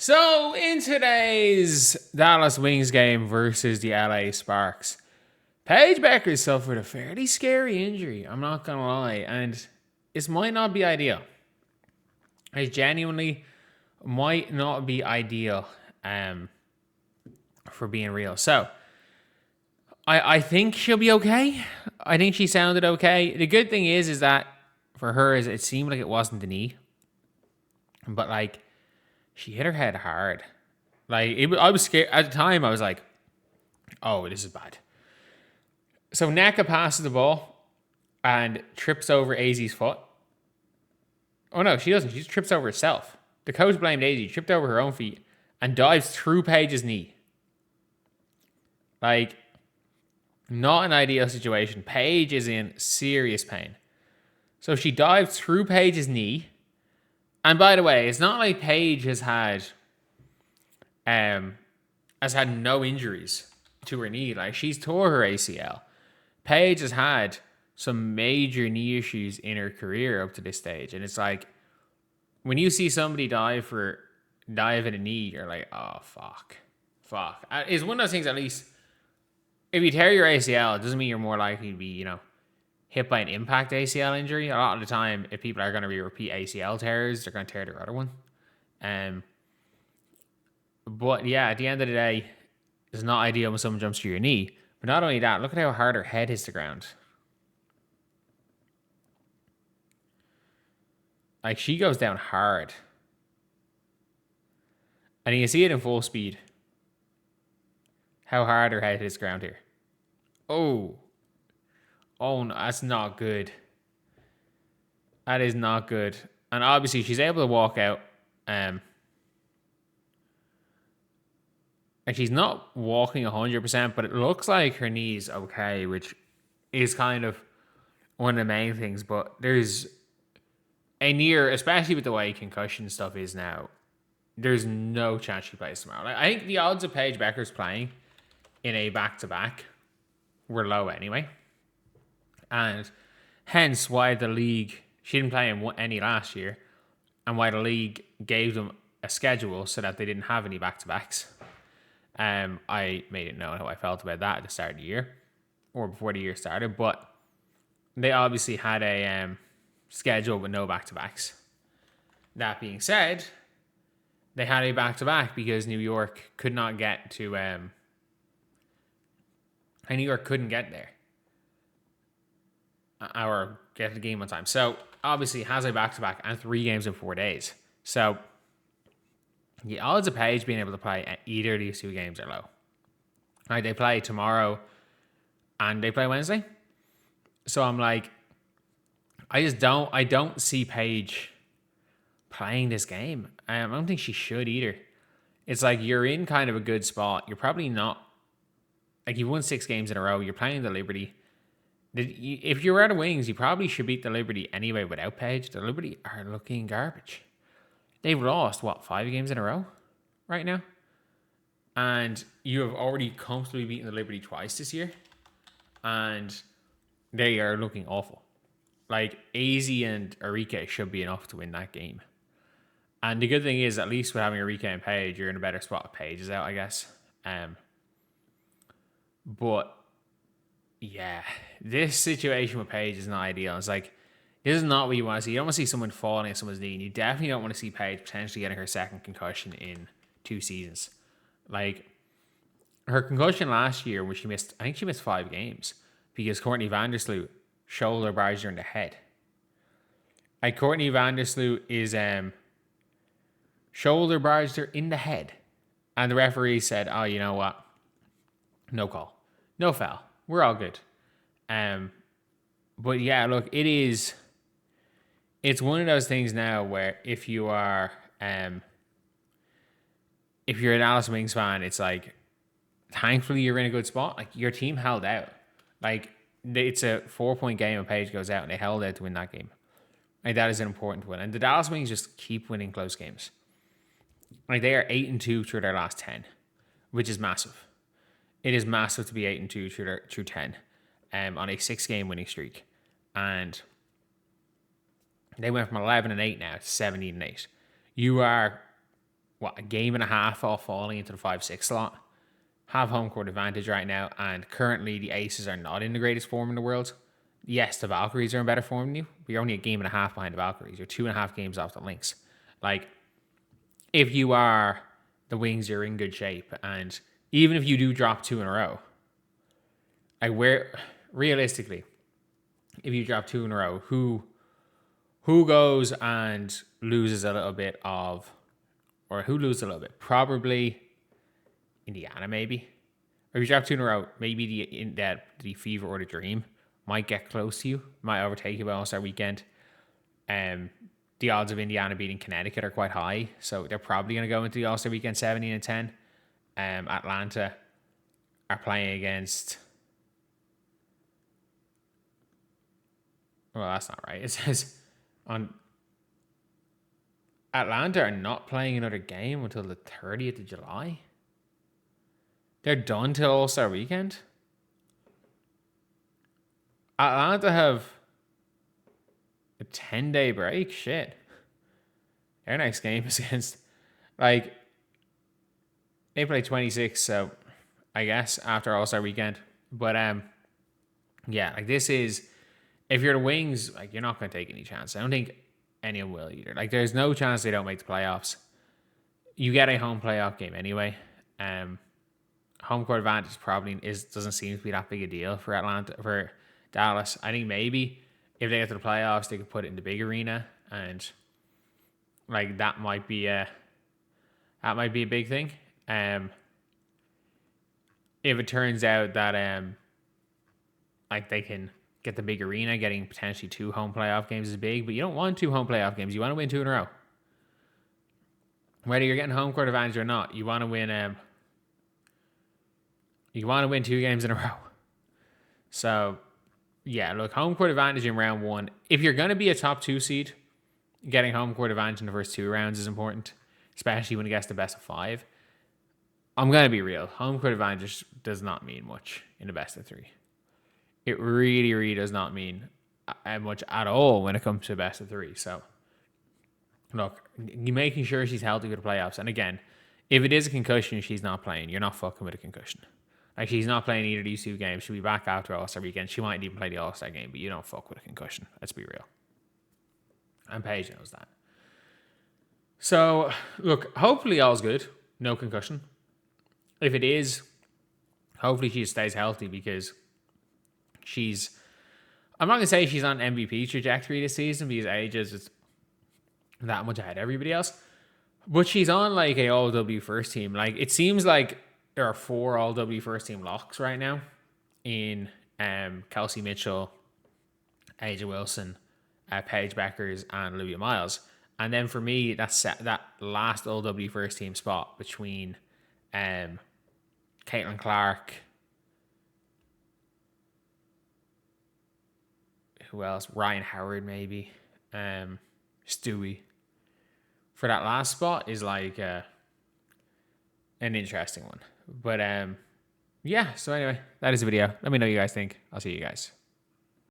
So, in today's Dallas Wings game versus the LA Sparks, Paige Bueckers suffered a fairly scary injury, I'm not going to lie, and this might not be ideal. It genuinely might not be ideal for being real. So, I think she'll be okay. I think she sounded okay. The good thing is that for her, it seemed like it wasn't the knee. But, she hit her head hard. I was scared. At the time, I was like, oh, this is bad. So Neka passes the ball and trips over AZ's foot. Oh, no, she doesn't. She just trips over herself. The coach blamed AZ, tripped over her own feet, and dives through Paige's knee. Not an ideal situation. Paige is in serious pain. So she dives through Paige's knee. And by the way, it's not like Paige has had no injuries to her knee. She's tore her ACL. Paige has had some major knee issues in her career up to this stage. And it's like, when you see somebody dive in a knee, you're like, oh, fuck. It's one of those things, at least, if you tear your ACL, it doesn't mean you're more likely to be, hit by an impact ACL injury. A lot of the time, if people are going to be repeat ACL tears, they're going to tear their other one. But yeah, at the end of the day, it's not ideal when someone jumps to your knee. But not only that, look at how hard her head hits the ground. She goes down hard. And you can see it in full speed. How hard her head hits the ground here. Oh, no, that's not good. That is not good. And obviously, she's able to walk out. And she's not walking 100%, but it looks like her knee's okay, which is kind of one of the main things. But there's especially with the way concussion stuff is now, there's no chance she plays tomorrow. I think the odds of Paige Bueckers playing in a back-to-back were low anyway. And hence why the league, she didn't play in any last year, and why the league gave them a schedule so that they didn't have any back-to-backs. I made it known how I felt about that at the start of the year, or before the year started, but they obviously had a schedule with no back-to-backs. That being said, they had a back-to-back because New York could not get to... New York couldn't get there. Or get the game on time. So, obviously, has a back-to-back and 3 games in 4 days. So, the odds of Paige being able to play at either of these 2 games are low. They play tomorrow and they play Wednesday. So, I'm like, I don't see Paige playing this game. I don't think she should either. It's like, you're in kind of a good spot. You're probably not... you've won 6 games in a row. You're playing the Liberty. If you were the Wings, you probably should beat the Liberty anyway without Paige. The Liberty are looking garbage. They've lost, 5 games in a row right now? And you have already comfortably beaten the Liberty twice this year. And they are looking awful. AZ and Arike should be enough to win that game. And the good thing is, at least with having Arike and Paige, you're in a better spot if Paige is out, I guess. But yeah, this situation with Paige is not ideal. It's this is not what you want to see. You don't want to see someone falling at someone's knee. And you definitely don't want to see Paige potentially getting her second concussion in 2 seasons. Her concussion last year, when I think she missed 5 games because Courtney Vandersloot shoulder barged her in the head. Courtney Vandersloot is shoulder barged her in the head. And the referee said, oh, you know what? No call. No foul. We're all good. But yeah, look, it's one of those things now where if you're a Dallas Wings fan, it's thankfully you're in a good spot. Your team held out. It's a 4-point game and Paige goes out and they held out to win that game. That is an important win. And the Dallas Wings just keep winning close games. They are 8-2 through their last 10, which is massive. It is massive to be 8-2 through 10 on a 6-game winning streak. And they went from 11-8 now to 17-8. You are a game and a half off falling into the 5-6 slot. Have home court advantage right now, and currently the Aces are not in the greatest form in the world. Yes, the Valkyries are in better form than you, but you're only a game and a half behind the Valkyries. You're 2.5 games off the Lynx. Like, if you are the Wings, you're in good shape. And even if you do drop 2 in a row, realistically, if you drop 2 in a row, who goes and loses a little bit of, or who loses a little bit? Probably Indiana, maybe. Or if you drop 2 in a row, maybe the Fever or the Dream might get close to you, might overtake you by All-Star Weekend. The odds of Indiana beating Connecticut are quite high, so they're probably going to go into the All-Star Weekend 17-10. Atlanta are playing against... Well, that's not right. It says on Atlanta are not playing another game until the 30th of July. They're done till All-Star Weekend. Atlanta have a 10-day break. Shit. Their next game is against, like, they play 26, so I guess after All-Star Weekend. But yeah, like, this is, if you're the Wings, like, you're not going to take any chance. I don't think anyone will either. Like, there's no chance they don't make the playoffs. You get a home playoff game anyway. Home court advantage probably doesn't seem to be that big a deal for Dallas. I think maybe if they get to the playoffs, they could put it in the big arena, and like that might be a big thing. If it turns out that like they can get the big arena, getting potentially 2 home playoff games is big, but you don't want 2 home playoff games. You want to win 2 in a row. Whether you're getting home court advantage or not, you want to win. You want to win 2 games in a row. So, yeah, look, home court advantage in round 1. If you're going to be a top 2 seed, getting home court advantage in the first 2 rounds is important, especially when it gets to best of 5. I'm going to be real. Home court advantage does not mean much in the best of 3. It really, really does not mean much at all when it comes to best of 3. So, look, you're making sure she's healthy for the playoffs. And again, if it is a concussion she's not playing, you're not fucking with a concussion. Like, she's not playing either of these 2 games. She'll be back after All-Star Weekend. She might even play the All-Star game, but you don't fuck with a concussion. Let's be real. And Paige knows that. So, look, hopefully all's good. No concussion. If it is, hopefully she stays healthy, because I'm not going to say she's on MVP trajectory this season, because age is just that much ahead of everybody else. But she's on like a All-W first team. Like, it seems like there are 4 All-W first team locks right now in Kelsey Mitchell, Aja Wilson, Paige Bueckers, and Olivia Miles. And then for me, that's that last All-W first team spot between Caitlin Clark, who else? Ryan Howard, maybe. Stewie. For that last spot is like an interesting one. But yeah, so anyway, that is the video. Let me know what you guys think. I'll see you guys.